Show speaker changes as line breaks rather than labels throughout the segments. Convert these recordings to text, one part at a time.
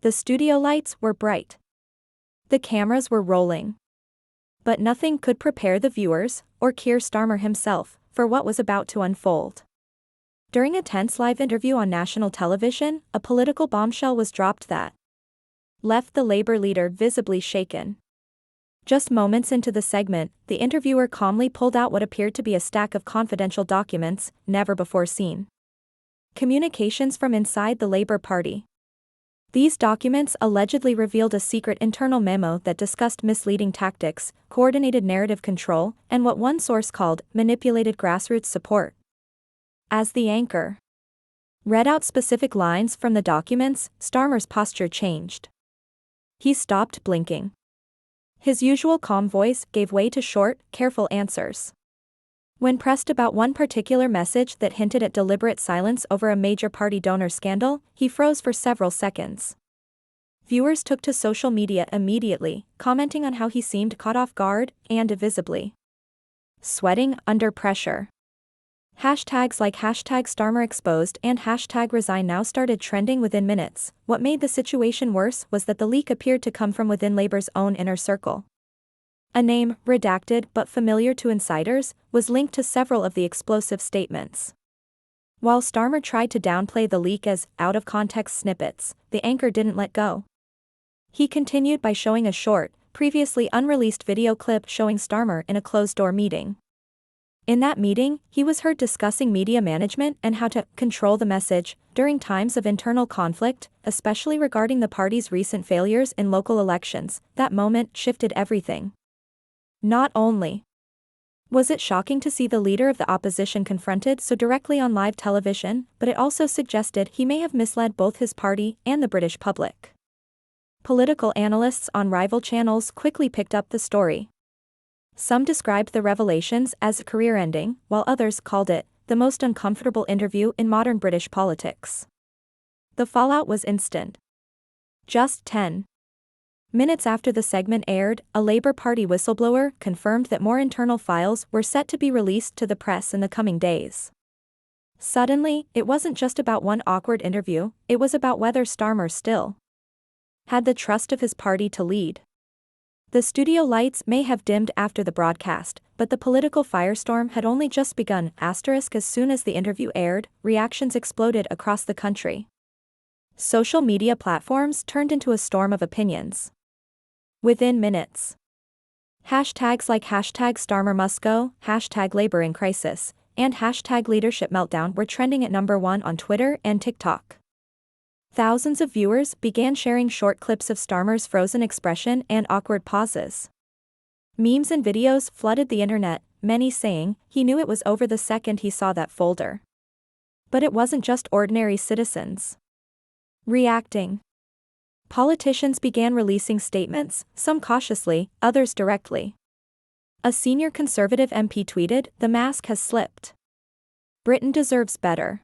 The studio lights were bright. The cameras were rolling. But nothing could prepare the viewers, or Keir Starmer himself, for what was about to unfold. During a tense live interview on national television, a political bombshell was dropped that left the Labour leader visibly shaken. Just moments into the segment, the interviewer calmly pulled out what appeared to be a stack of confidential documents, never before seen. Communications from inside the Labour Party. These documents allegedly revealed a secret internal memo that discussed misleading tactics, coordinated narrative control, and what one source called manipulated grassroots support. As the anchor read out specific lines from the documents, Starmer's posture changed. He stopped blinking. His usual calm voice gave way to short, careful answers. When pressed about one particular message that hinted at deliberate silence over a major party donor scandal, he froze for several seconds. Viewers took to social media immediately, commenting on how he seemed caught off guard and visibly sweating under pressure. Hashtags like #StarmerExposed and #ResignNow started trending within minutes. What made the situation worse was that the leak appeared to come from within Labour's own inner circle. A name, redacted but familiar to insiders, was linked to several of the explosive statements. While Starmer tried to downplay the leak as out-of-context snippets, the anchor didn't let go. He continued by showing a short, previously unreleased video clip showing Starmer in a closed-door meeting. In that meeting, he was heard discussing media management and how to control the message during times of internal conflict, especially regarding the party's recent failures in local elections. That moment shifted everything. Not only was it shocking to see the leader of the opposition confronted so directly on live television, but it also suggested he may have misled both his party and the British public. Political analysts on rival channels quickly picked up the story. Some described the revelations as career-ending, while others called it the most uncomfortable interview in modern British politics. The fallout was instant. Just 10 minutes after the segment aired, a Labour Party whistleblower confirmed that more internal files were set to be released to the press in the coming days. Suddenly, it wasn't just about one awkward interview, it was about whether Starmer still had the trust of his party to lead. The studio lights may have dimmed after the broadcast, but the political firestorm had only just begun. As soon as the interview aired, reactions exploded across the country. Social media platforms turned into a storm of opinions. Within minutes, hashtags like #StarmerMustGo, #Labour in Crisis, and #LeadershipMeltdown were trending at #1 on Twitter and TikTok. Thousands of viewers began sharing short clips of Starmer's frozen expression and awkward pauses. Memes and videos flooded the internet, many saying he knew it was over the second he saw that folder. But it wasn't just ordinary citizens reacting. Politicians began releasing statements, some cautiously, others directly. A senior Conservative MP tweeted, "The mask has slipped. Britain deserves better."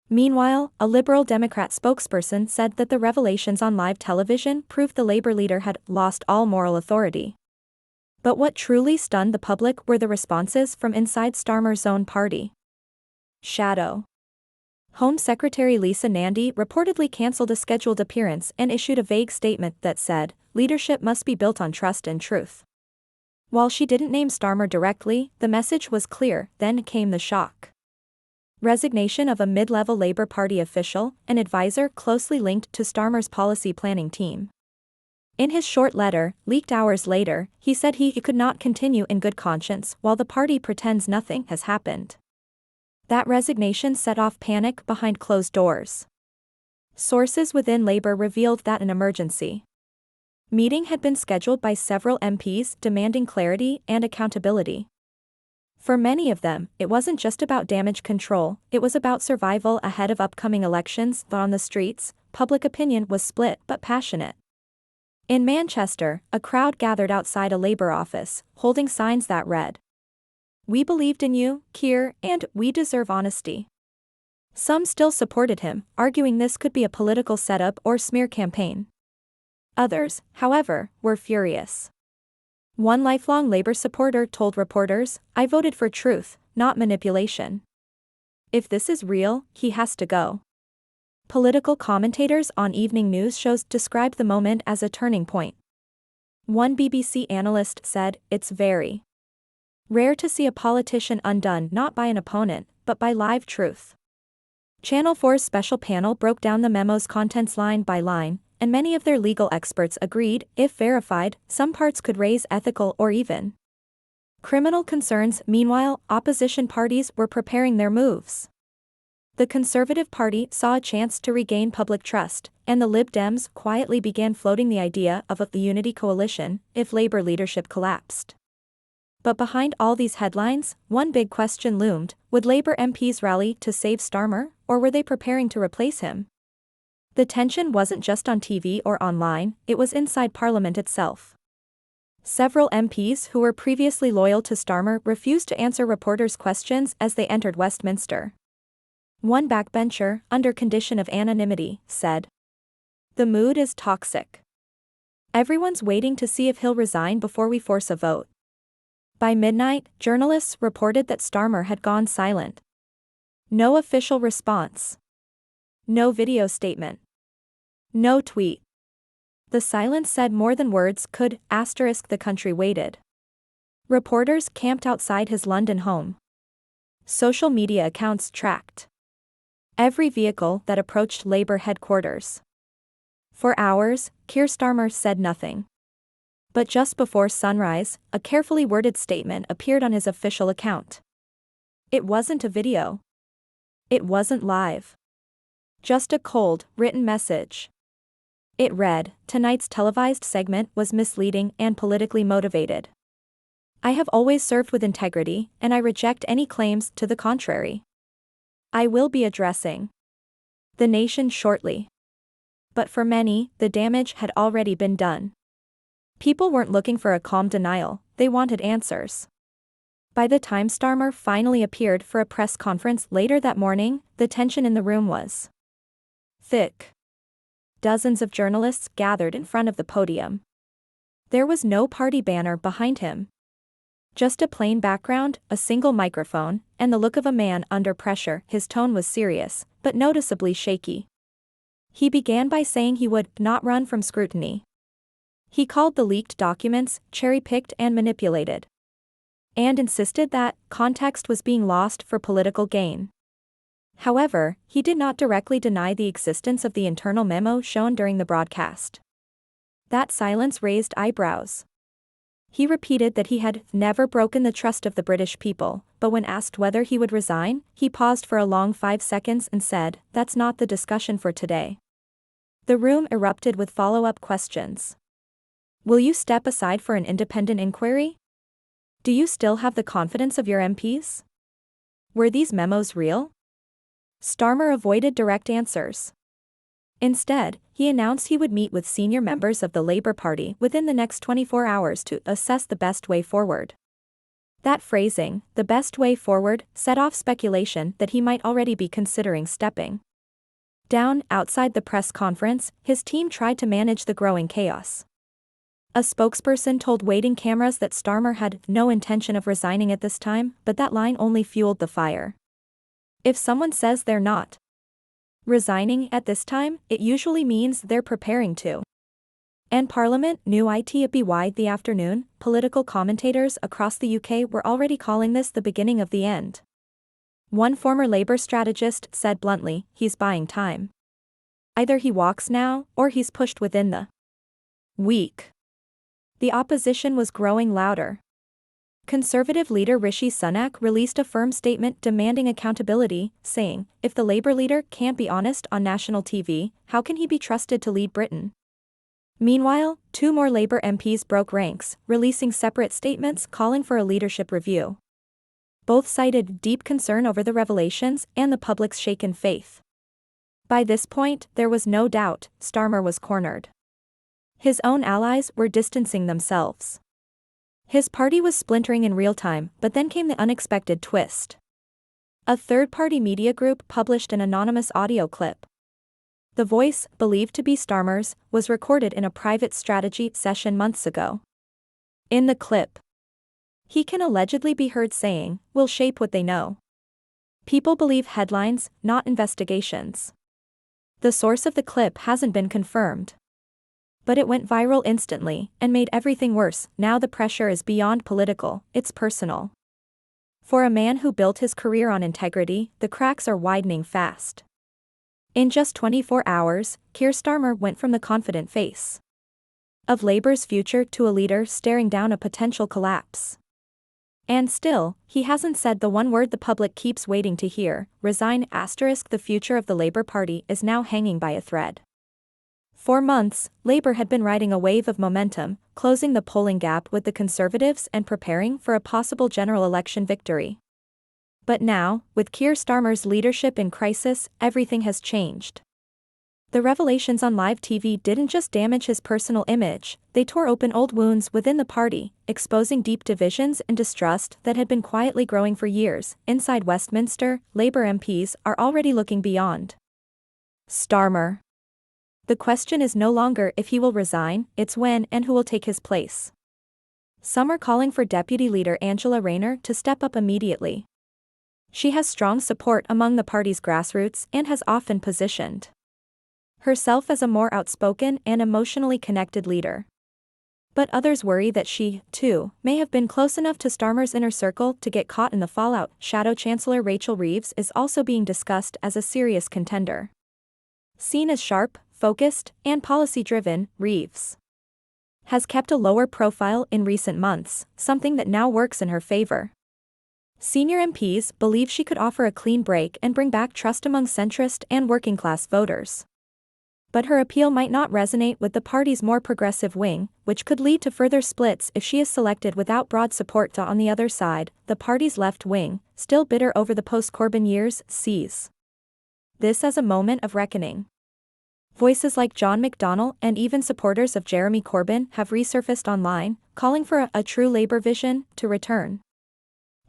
Meanwhile, a Liberal Democrat spokesperson said that the revelations on live television proved the Labour leader had lost all moral authority. But what truly stunned the public were the responses from inside Starmer's own party. Shadow Home Secretary Lisa Nandy reportedly cancelled a scheduled appearance and issued a vague statement that said, "Leadership must be built on trust and truth." While she didn't name Starmer directly, the message was clear. Then came the shock. Resignation of a mid-level Labour Party official, an advisor closely linked to Starmer's policy planning team. In his short letter, leaked hours later, he said he could not continue in good conscience while the party pretends nothing has happened. That resignation set off panic behind closed doors. Sources within Labour revealed that an emergency meeting had been scheduled by several MPs demanding clarity and accountability. For many of them, it wasn't just about damage control, it was about survival ahead of upcoming elections. On the streets, public opinion was split but passionate. In Manchester, a crowd gathered outside a Labour office, holding signs that read, "We believed in you, Keir, and we deserve honesty." Some still supported him, arguing this could be a political setup or smear campaign. Others, however, were furious. One lifelong Labour supporter told reporters, "I voted for truth, not manipulation. If this is real, he has to go." Political commentators on evening news shows described the moment as a turning point. One BBC analyst said, "It's very rare to see a politician undone not by an opponent, but by live truth." Channel 4's special panel broke down the memo's contents line by line, and many of their legal experts agreed, if verified, some parts could raise ethical or even criminal concerns. Meanwhile, opposition parties were preparing their moves. The Conservative Party saw a chance to regain public trust, and the Lib Dems quietly began floating the idea of a unity coalition if Labour leadership collapsed. But behind all these headlines, one big question loomed: would Labour MPs rally to save Starmer, or were they preparing to replace him? The tension wasn't just on TV or online, it was inside Parliament itself. Several MPs who were previously loyal to Starmer refused to answer reporters' questions as they entered Westminster. One backbencher, under condition of anonymity, said, "The mood is toxic. Everyone's waiting to see if he'll resign before we force a vote." By midnight, journalists reported that Starmer had gone silent. No official response. No video statement. No tweet. The silence said more than words could. The country waited. Reporters camped outside his London home. Social media accounts tracked every vehicle that approached Labour headquarters. For hours, Keir Starmer said nothing. But just before sunrise, a carefully worded statement appeared on his official account. It wasn't a video. It wasn't live. Just a cold, written message. It read, "Tonight's televised segment was misleading and politically motivated. I have always served with integrity, and I reject any claims to the contrary. I will be addressing the nation shortly." But for many, the damage had already been done. People weren't looking for a calm denial, they wanted answers. By the time Starmer finally appeared for a press conference later that morning, the tension in the room was thick. Dozens of journalists gathered in front of the podium. There was no party banner behind him. Just a plain background, a single microphone, and the look of a man under pressure. His tone was serious, but noticeably shaky. He began by saying he would not run from scrutiny. He called the leaked documents cherry-picked and manipulated, and insisted that context was being lost for political gain. However, he did not directly deny the existence of the internal memo shown during the broadcast. That silence raised eyebrows. He repeated that he had never broken the trust of the British people, but when asked whether he would resign, he paused for a long 5 seconds and said, "That's not the discussion for today." The room erupted with follow-up questions. Will you step aside for an independent inquiry? Do you still have the confidence of your MPs? Were these memos real? Starmer avoided direct answers. Instead, he announced he would meet with senior members of the Labour Party within the next 24 hours to assess the best way forward. That phrasing, "the best way forward," set off speculation that he might already be considering stepping down. Outside the press conference, his team tried to manage the growing chaos. A spokesperson told waiting cameras that Starmer had no intention of resigning at this time, but that line only fueled the fire. If someone says they're not resigning at this time, it usually means they're preparing to. And Parliament knew it by the afternoon. Political commentators across the UK were already calling this the beginning of the end. One former Labour strategist said bluntly, "He's buying time. Either he walks now, or he's pushed within the week." The opposition was growing louder. Conservative leader Rishi Sunak released a firm statement demanding accountability, saying, "If the Labour leader can't be honest on national TV, how can he be trusted to lead Britain?" Meanwhile, 2 more Labour MPs broke ranks, releasing separate statements calling for a leadership review. Both cited deep concern over the revelations and the public's shaken faith. By this point, there was no doubt, Starmer was cornered. His own allies were distancing themselves. His party was splintering in real time, but then came the unexpected twist. A third-party media group published an anonymous audio clip. The voice, believed to be Starmer's, was recorded in a private strategy session months ago. In the clip, he can allegedly be heard saying, "We'll shape what they know. People believe headlines, not investigations." The source of the clip hasn't been confirmed. But it went viral instantly and made everything worse. Now the pressure is beyond political, it's personal. For a man who built his career on integrity, the cracks are widening fast. In just 24 hours, Keir Starmer went from the confident face of Labour's future to a leader staring down a potential collapse. And still, he hasn't said the one word the public keeps waiting to hear: resign. The future of the Labour Party is now hanging by a thread. For months, Labour had been riding a wave of momentum, closing the polling gap with the Conservatives and preparing for a possible general election victory. But now, with Keir Starmer's leadership in crisis, everything has changed. The revelations on live TV didn't just damage his personal image, they tore open old wounds within the party, exposing deep divisions and distrust that had been quietly growing for years. Inside Westminster, Labour MPs are already looking beyond Starmer. The question is no longer if he will resign, it's when and who will take his place. Some are calling for Deputy Leader Angela Rayner to step up immediately. She has strong support among the party's grassroots and has often positioned herself as a more outspoken and emotionally connected leader. But others worry that she, too, may have been close enough to Starmer's inner circle to get caught in the fallout. Shadow Chancellor Rachel Reeves is also being discussed as a serious contender. Seen as sharp, focused, and policy-driven, Reeves has kept a lower profile in recent months, something that now works in her favor. Senior MPs believe she could offer a clean break and bring back trust among centrist and working-class voters. But her appeal might not resonate with the party's more progressive wing, which could lead to further splits if she is selected without broad support. On the other side, the party's left wing, still bitter over the post-Corbyn years, sees this as a moment of reckoning. Voices like John McDonnell and even supporters of Jeremy Corbyn have resurfaced online, calling for a true Labour vision to return.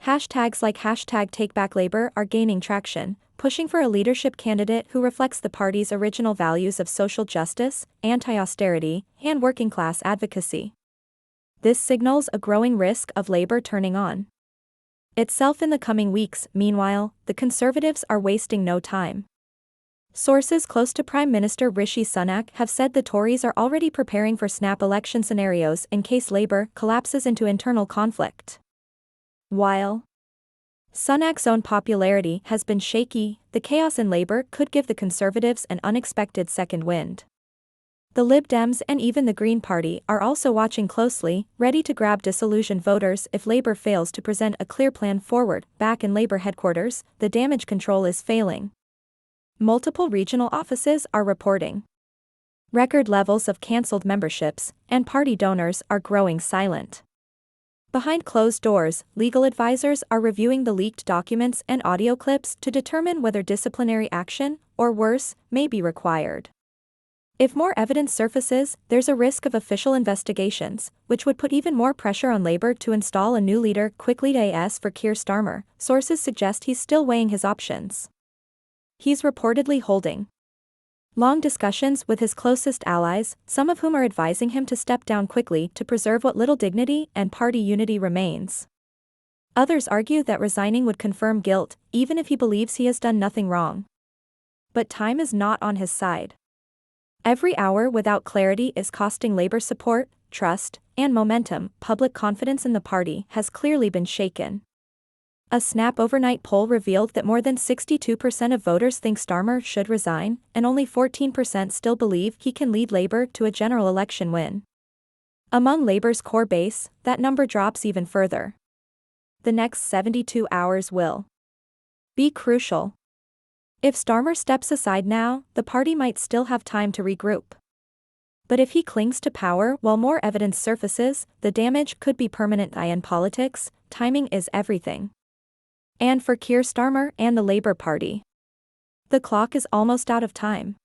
Hashtags like #TakeBackLabour are gaining traction, pushing for a leadership candidate who reflects the party's original values of social justice, anti-austerity, and working-class advocacy. This signals a growing risk of Labour turning on itself in the coming weeks. Meanwhile, the Conservatives are wasting no time. Sources close to Prime Minister Rishi Sunak have said the Tories are already preparing for snap election scenarios in case Labour collapses into internal conflict. While Sunak's own popularity has been shaky, the chaos in Labour could give the Conservatives an unexpected second wind. The Lib Dems and even the Green Party are also watching closely, ready to grab disillusioned voters if Labour fails to present a clear plan forward. Back in Labour headquarters, the damage control is failing. Multiple regional offices are reporting record levels of cancelled memberships, and party donors are growing silent. Behind closed doors, legal advisors are reviewing the leaked documents and audio clips to determine whether disciplinary action, or worse, may be required. If more evidence surfaces, there's a risk of official investigations, which would put even more pressure on Labour to install a new leader quickly. As for Keir Starmer, sources suggest he's still weighing his options. He's reportedly holding long discussions with his closest allies, some of whom are advising him to step down quickly to preserve what little dignity and party unity remains. Others argue that resigning would confirm guilt, even if he believes he has done nothing wrong. But time is not on his side. Every hour without clarity is costing Labour support, trust, and momentum. Public confidence in the party has clearly been shaken. A Snap overnight poll revealed that more than 62% of voters think Starmer should resign, and only 14% still believe he can lead Labour to a general election win. Among Labour's core base, that number drops even further. The next 72 hours will be crucial. If Starmer steps aside now, the party might still have time to regroup. But if he clings to power while more evidence surfaces, the damage could be permanent. In politics, timing is everything. And for Keir Starmer and the Labour Party, the clock is almost out of time.